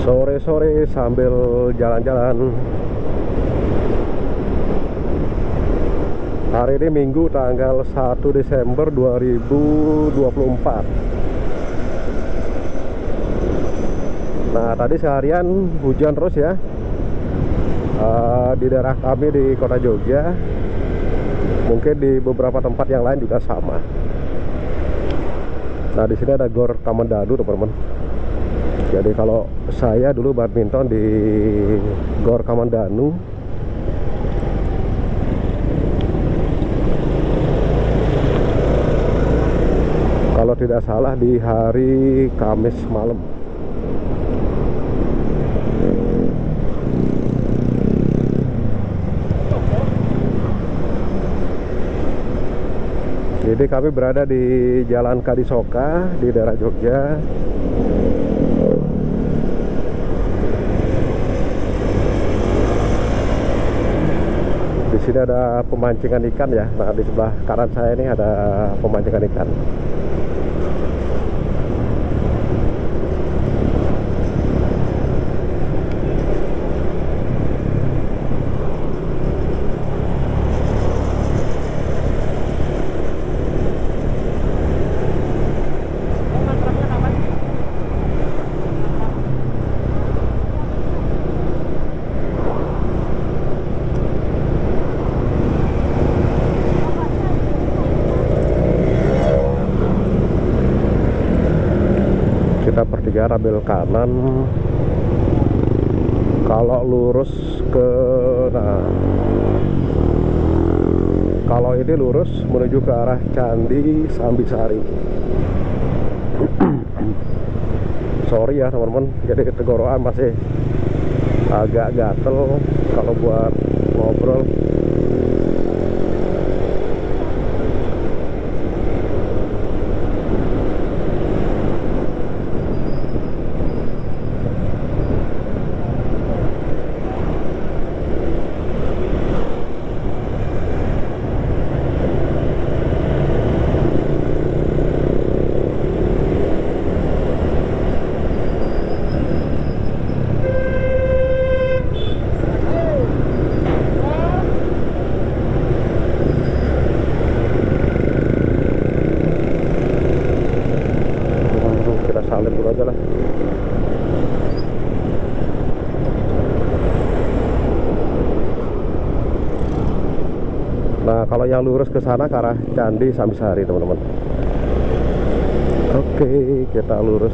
Sore-sore sambil jalan-jalan. Hari ini Minggu tanggal 1 Desember 2024. Nah, tadi seharian hujan terus ya. Di daerah kami di kota Jogja. Mungkin di beberapa tempat yang lain juga sama. Nah, di sini ada Gor Kamandanu, teman-teman. Jadi kalau saya dulu badminton di Gor Kamandanu. Kalau tidak salah di hari Kamis malam. Jadi kami berada di Jalan Kadisoka di daerah Jogja. Di sini ada pemancingan ikan ya. Nah, di sebelah kanan saya ini ada pemancingan ikan. Kita pertigaan ambil kanan. Kalau lurus ke kalau ini lurus menuju ke arah Candi Sambisari. Sorry ya teman-teman, jadi tenggorokan masih agak gatel kalau buat ngobrol. Salin dulu aja lah. Nah, kalau yang lurus ke sana ke arah Candi Sambisari, teman-teman. Oke, kita lurus.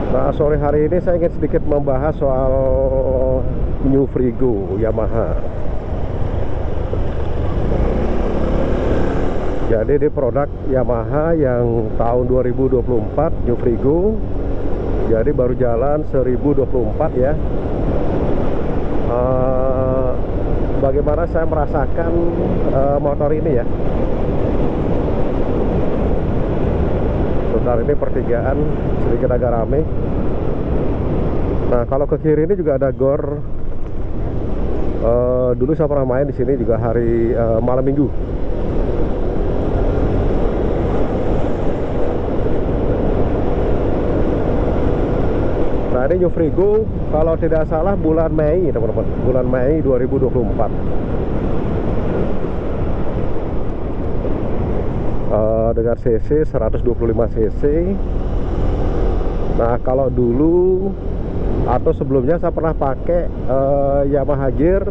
Nah, sore hari ini saya ingin sedikit membahas soal New Frigo Yamaha. Jadi di produk Yamaha yang tahun 2024 New Frigo. Jadi baru jalan 1024 ya. Bagaimana saya merasakan motor ini ya. Sebentar, ini pertigaan sedikit agak rame. Nah, kalau ke kiri ini juga ada Gor. Dulu saya pernah main di sini juga hari malam minggu. Nah, ini New Frigo kalau tidak salah bulan Mei, teman-teman. Bulan Mei 2024. Dengan cc 125 cc. Nah, kalau dulu atau sebelumnya saya pernah pakai Yamaha Gear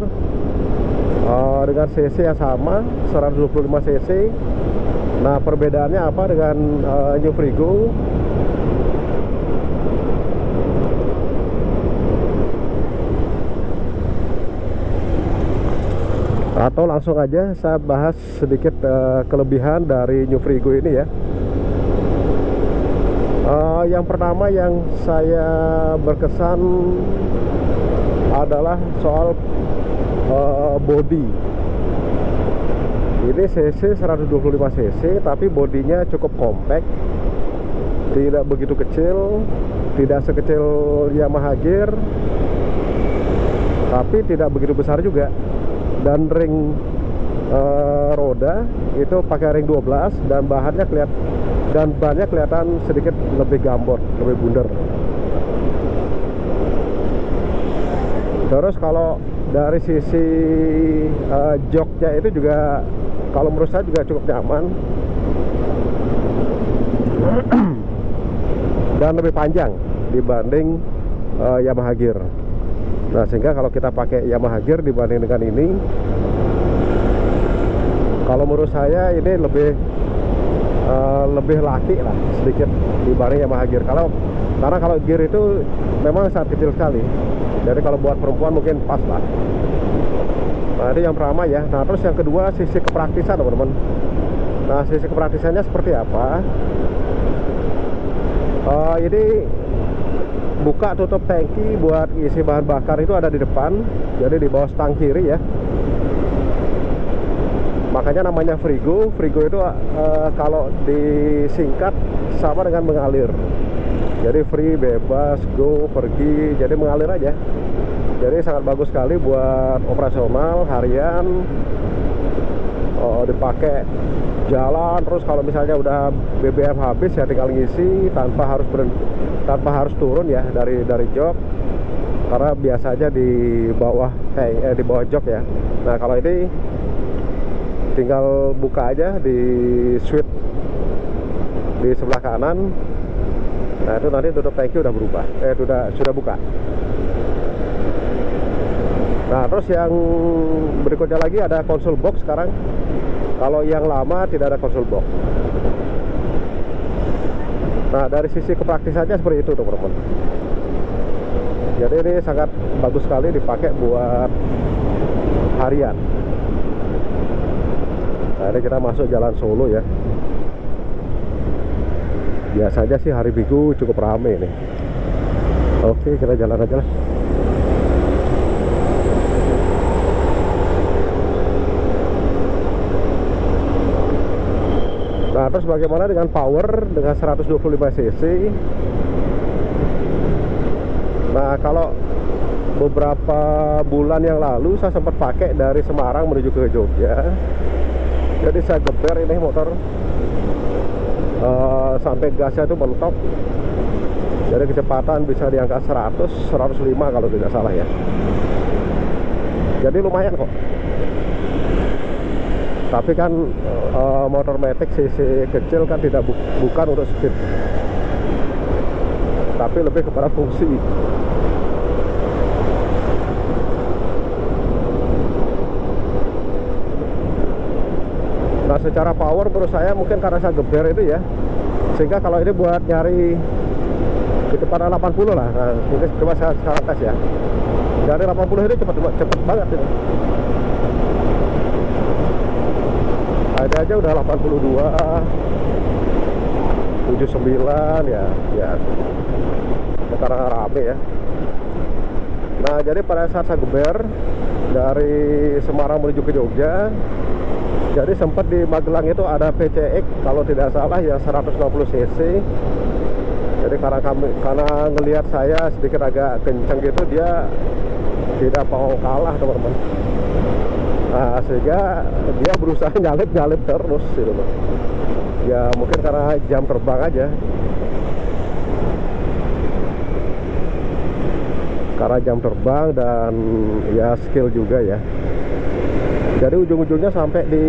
dengan cc yang sama 125 cc. Nah, perbedaannya apa dengan New Frigo? Atau langsung aja saya bahas sedikit kelebihan dari New Frigo ini ya. Yang pertama yang saya berkesan adalah soal body. Ini cc 125 cc tapi bodinya cukup compact, tidak begitu kecil, tidak sekecil Yamaha Gear, tapi tidak begitu besar juga. Dan ring roda itu pakai ring 12 dan bannya kelihatan sedikit lebih gambor, lebih bundar. Terus kalau dari sisi joknya itu juga kalau menurut saya juga cukup nyaman dan lebih panjang dibanding Yamaha Gear. Nah, sehingga kalau kita pakai Yamaha Gear dibanding dengan ini, kalau menurut saya ini lebih laki lah sedikit dibanding Yamaha Gear. Karena kalau Gear itu memang sangat kecil sekali. Jadi kalau buat perempuan mungkin pas lah. Nah, ini yang pertama ya. Nah, terus yang kedua sisi kepraktisan, teman-teman. Nah, sisi kepraktisannya seperti apa? Ini buka tutup tangki buat isi bahan bakar itu ada di depan, jadi di bawah stang kiri ya. Makanya namanya Frigo. Frigo itu kalau disingkat sama dengan mengalir. Jadi free, bebas, go, pergi, jadi mengalir aja. Jadi sangat bagus sekali buat operasional harian, dipakai jalan. Terus kalau misalnya udah BBM habis ya tinggal ngisi tanpa harus turun ya dari jok, karena biasanya di bawah jok ya. Nah, kalau ini tinggal buka aja di switch di sebelah kanan. Nah, itu nanti tutup tangki udah berubah, sudah buka. Nah, terus yang berikutnya lagi ada console box sekarang. Kalau yang lama tidak ada console box. Nah, dari sisi kepraktisannya seperti itu teman-teman. Jadi ini sangat bagus sekali dipakai buat harian. Nah, ini kita masuk jalan Solo ya. Biasanya sih hari Minggu cukup rame nih. Oke, kita jalan aja lah. Nah, terus bagaimana dengan power dengan 125 cc? Nah, kalau beberapa bulan yang lalu saya sempat pakai dari Semarang menuju ke Jogja. Jadi saya geber ini motor sampai gasnya itu mentok. Jadi kecepatan bisa di angka 100-105 kalau tidak salah ya. Jadi lumayan kok. Tapi kan motor matic cc kecil kan tidak bukan untuk speed, tapi lebih kepada fungsi. Nah, secara power menurut saya mungkin karena saya geber itu ya, sehingga kalau ini buat nyari di kepada 80 lah. Nah, mungkin coba saya sekarang tes ya. Dari 80 ini cepet banget ini. Ada aja udah 82, 79 ya karena rame ya. Nah, jadi pada saat saya geber dari Semarang menuju ke Jogja, jadi sempat di Magelang itu ada PCX kalau tidak salah ya 160 cc. Jadi karena ngelihat saya sedikit agak kencang gitu, dia tidak mau kalah teman-teman. Nah, sehingga dia berusaha nyalip terus gitu loh. Ya mungkin karena jam terbang aja. Karena jam terbang dan ya skill juga ya. Jadi ujung-ujungnya sampai di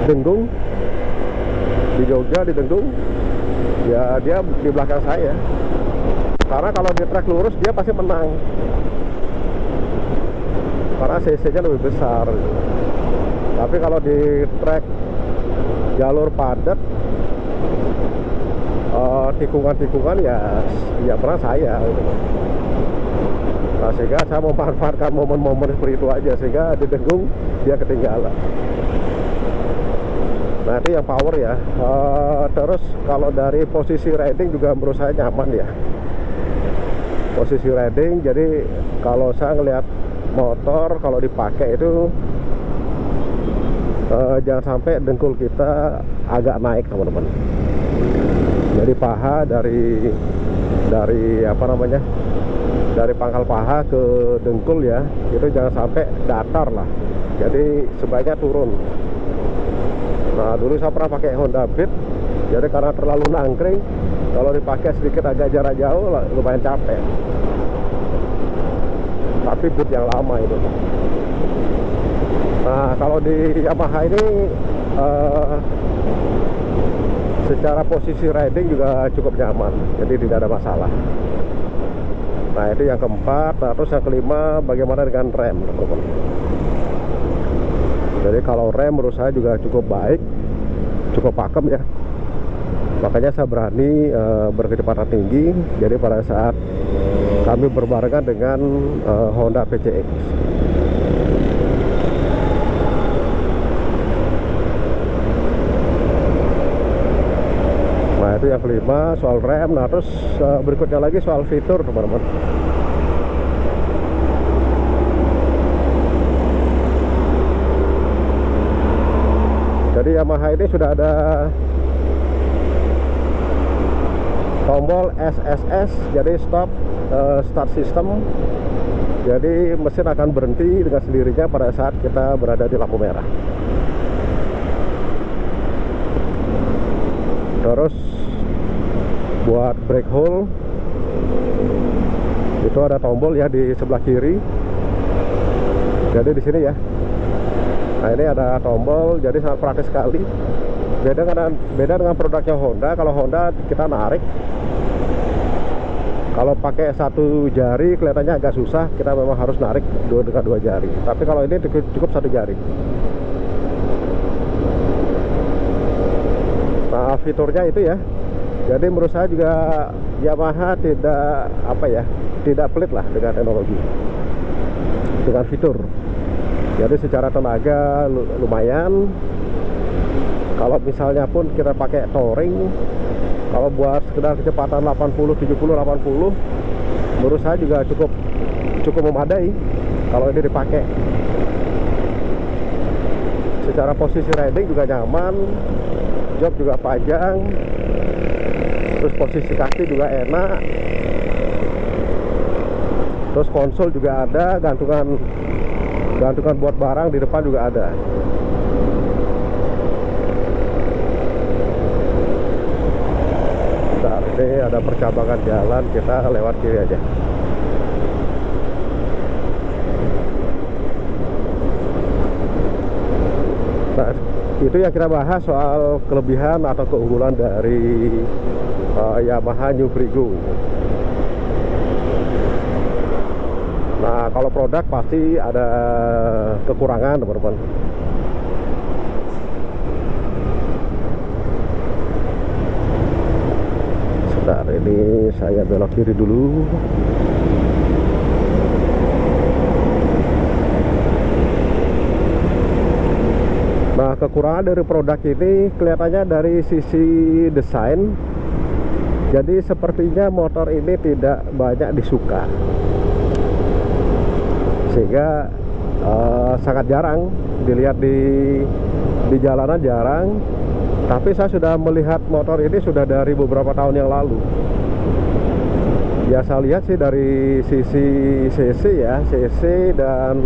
Denggung, di Jogja, di Denggung. Ya dia di belakang saya. Karena kalau di trek lurus dia pasti menang. Karena cc-nya lebih besar. Tapi kalau di trek jalur padat, tikungan-tikungan ya pernah saya gitu. Nah, sehingga saya memanfaatkan momen-momen seperti itu aja, sehingga di Denggung dia ketinggalan. Nah, itu yang power ya. Terus kalau dari posisi riding juga menurut saya nyaman ya. Posisi riding, jadi kalau saya ngelihat motor kalau dipakai itu jangan sampai dengkul kita agak naik teman-teman. Jadi paha dari apa namanya, dari pangkal paha ke dengkul ya, itu jangan sampai datar lah. jadi sebaiknya turun. Nah dulu saya pernah pakai Honda Beat, jadi karena terlalu nangkring, kalau dipakai sedikit agak jarak jauh lumayan capek. Tapi Beat yang lama itu. Nah kalau di Yamaha ini secara posisi riding juga cukup nyaman, jadi tidak ada masalah. Nah itu yang keempat. Nah, terus yang kelima, bagaimana dengan rem, teman-teman? Jadi kalau rem menurut saya juga cukup baik, cukup pakem ya. Makanya saya berani berkecepatan tinggi. Jadi pada saat kami berbarengan dengan Honda PCX. Nah itu yang kelima, soal rem. Nah terus berikutnya lagi soal fitur, teman-teman. Jadi Yamaha ini sudah ada tombol SSS, jadi start system. Jadi mesin akan berhenti dengan sendirinya pada saat kita berada di lampu merah. Terus buat brake hold itu ada tombol ya di sebelah kiri. Jadi di sini ya. Nah ini ada tombol, jadi sangat praktis sekali. Beda dengan produknya Honda. Kalau Honda kita narik, kalau pakai satu jari kelihatannya agak susah, kita memang harus narik dengan dua jari. Tapi kalau ini cukup satu jari. Nah fiturnya itu ya. Jadi menurut saya juga Yamaha tidak pelit lah dengan teknologi, dengan fitur. Jadi secara tenaga lumayan. Kalau misalnya pun kita pakai touring, kalau buat sekedar kecepatan 80, 70, 80, menurut saya juga cukup memadai kalau ini dipakai. Secara posisi riding juga nyaman, jok juga panjang, terus posisi kaki juga enak, terus konsol juga ada, gantungan buat barang di depan juga ada. Bentar, ini ada percabangan jalan, kita lewat kiri aja. Nah, itu yang kita bahas soal kelebihan atau keunggulan dari Yamaha New Frigo. Nah, kalau produk pasti ada kekurangan, teman-teman. Sebentar, ini saya belok kiri dulu. Nah, kekurangan dari produk ini kelihatannya dari sisi desain. Jadi sepertinya motor ini tidak banyak disuka, sehingga sangat jarang dilihat di jalanan, jarang. Tapi saya sudah melihat motor ini sudah dari beberapa tahun yang lalu. Ya saya lihat sih dari sisi CC ya, CC dan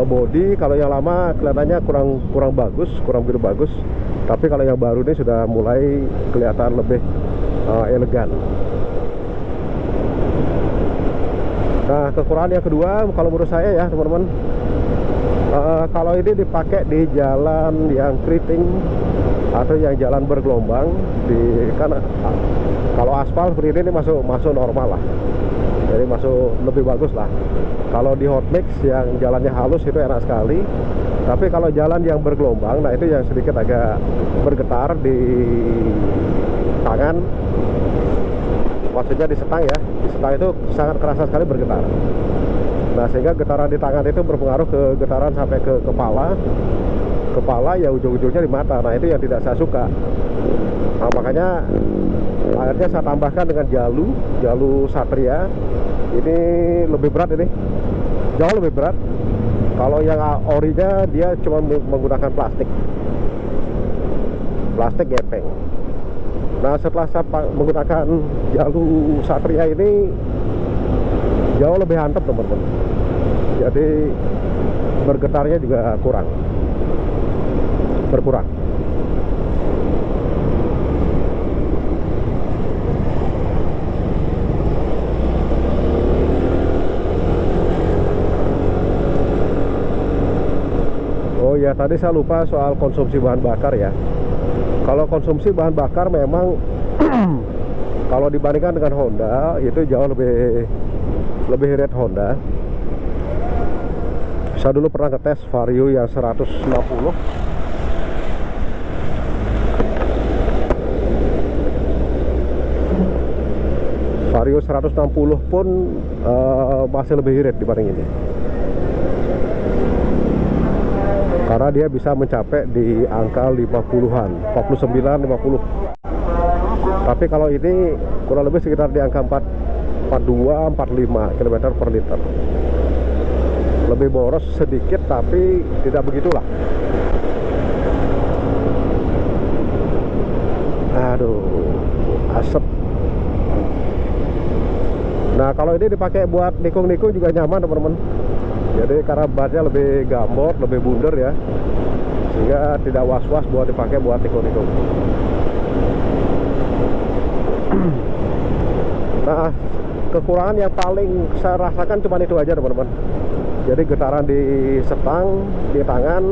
body, kalau yang lama kelihatannya kurang bagus, kurang begitu bagus. Tapi kalau yang baru ini sudah mulai kelihatan lebih elegan. Nah, kekurangan yang kedua kalau menurut saya ya teman-teman, kalau ini dipakai di jalan yang keriting atau yang jalan bergelombang, kan kalau aspal seperti ini masuk normal lah, jadi masuk lebih bagus lah. Kalau di hot mix yang jalannya halus itu enak sekali. Tapi kalau jalan yang bergelombang, nah itu yang sedikit agak bergetar di tangan. Maksudnya di setang ya, di setang itu sangat kerasa sekali bergetar. Nah sehingga getaran di tangan itu berpengaruh ke getaran sampai ke kepala ya, ujung-ujungnya di mata. Nah itu yang tidak saya suka. Nah makanya akhirnya saya tambahkan dengan jalu Satria. Ini lebih berat, ini jauh lebih berat. Kalau yang orinya dia cuma menggunakan plastik gepeng. Nah setelah saya menggunakan jalu Satria ini jauh lebih antep teman-teman. Jadi bergetarnya juga berkurang. Oh ya, tadi saya lupa soal konsumsi bahan bakar ya. Kalau konsumsi bahan bakar memang kalau dibandingkan dengan Honda itu jauh lebih irit Honda. Saya dulu pernah ngetes Vario yang 160. Vario 160 pun masih lebih irit dibanding ini. Karena dia bisa mencapai di angka 50-an, 49, 50. Tapi kalau ini kurang lebih sekitar di angka 42, 45 km per liter. Lebih boros sedikit tapi tidak begitulah. Aduh, asap. Nah, kalau ini dipakai buat nikung-nikung juga nyaman teman-teman. Jadi karena bannya lebih gambot, lebih bundar ya, sehingga tidak was-was buat dipakai buat nikung-nikung. Nah, kekurangan yang paling saya rasakan cuma itu aja teman-teman. Jadi getaran di setang, di tangan,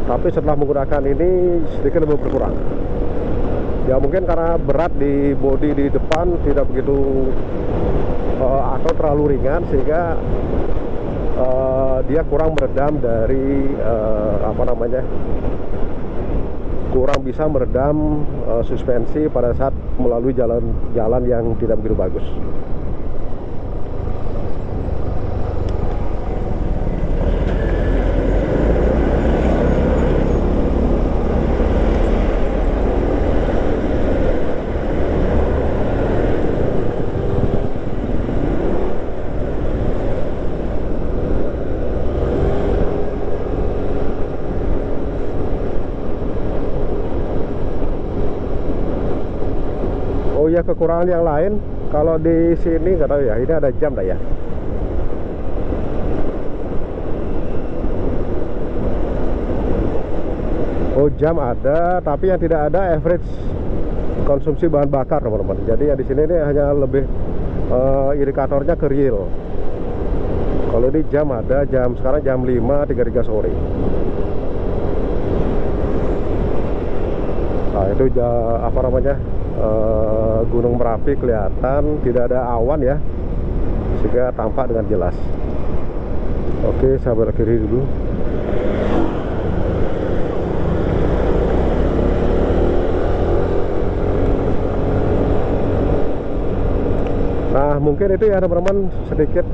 tapi setelah menggunakan ini sedikit lebih berkurang. Ya mungkin karena berat di bodi di depan tidak begitu atau terlalu ringan, sehingga dia kurang meredam dari kurang bisa meredam suspensi pada saat melalui jalan yang tidak begitu bagus. Oh ya, kekurangan yang lain kalau di sini nggak tahu ya, ini ada jam dah ya. Oh, jam ada, tapi yang tidak ada average konsumsi bahan bakar teman-teman. Jadi yang di sini ini hanya lebih indikatornya ke real. Kalau ini jam ada, sekarang jam 5.33 sore. Nah itu Gunung Merapi kelihatan, tidak ada awan ya, sehingga tampak dengan jelas. Oke, saya belok kiri dulu. Nah mungkin itu ya teman-teman, sedikit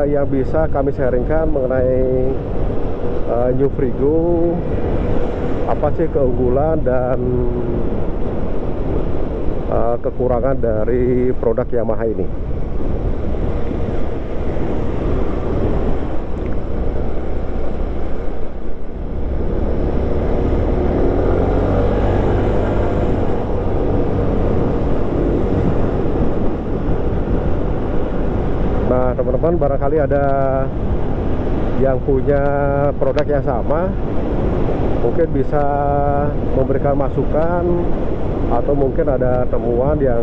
yang bisa kami sharingkan mengenai New Frigo. Apa sih keunggulan dan kekurangan dari produk Yamaha ini. Nah teman-teman, barangkali ada yang punya produk yang sama, mungkin bisa memberikan masukan, atau mungkin ada temuan yang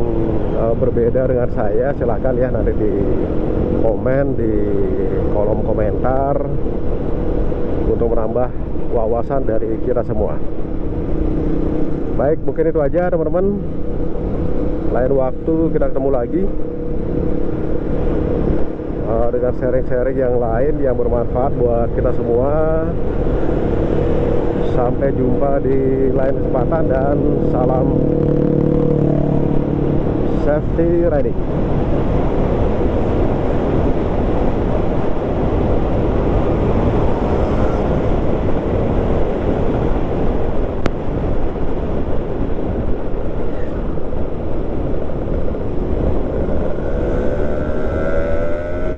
berbeda dengan saya. Silahkan ya, nanti di komen di kolom komentar untuk menambah wawasan dari kita semua. Baik, mungkin itu aja teman-teman. Lain waktu kita ketemu lagi dengan sharing-sharing yang lain yang bermanfaat buat kita semua. Sampai jumpa di lain kesempatan dan salam safety riding.